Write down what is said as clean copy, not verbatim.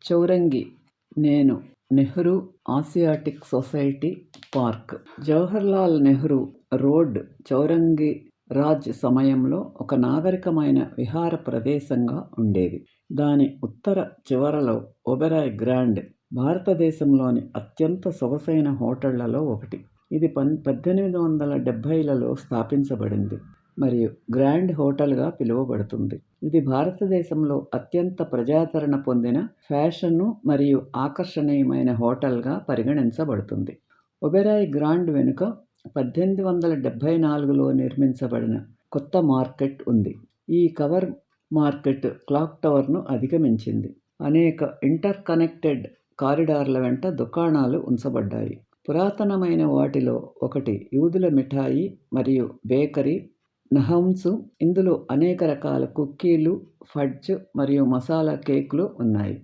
చౌరంఘీ నేను Nehru Asiatic society park. Jawaharlal Nehru road Chowringhee Raj సమయంలో ఒక నాగరికమైన విహార ప్రదేశంగా ఉండేది. దాని ఉత్తర చివరలో ఒబెరాయ్ గ్రాండ్ భారతదేశంలోని అత్యంత సొగసైన హోటళ్లలో ఒకటి. ఇది 1870లలో స్థాపించబడింది మరియు గ్రాండ్ హోటల్గా పిలువబడుతుంది. ఇది భారతదేశంలో అత్యంత ప్రజాదరణ పొందిన ఫ్యాషన్ మరియు ఆకర్షణీయమైన హోటల్గా పరిగణించబడుతుంది. ఒబెరాయ్ గ్రాండ్ వెనుక 1874లో నిర్మించబడిన కొత్త మార్కెట్ ఉంది. ఈ కవర్ మార్కెట్ క్లాక్ టవర్ను అధిగమించింది. అనేక ఇంటర్ కనెక్టెడ్ కారిడార్ల వెంట దుకాణాలు ఉంచబడ్డాయి. పురాతనమైన వాటిలో ఒకటి యూదుల మిఠాయి మరియు బేకరీ నహమ్స్. ఇందులో అనేక రకాల కుకీలు, ఫడ్జ్ మరియు మసాలా కేకులు ఉన్నాయి.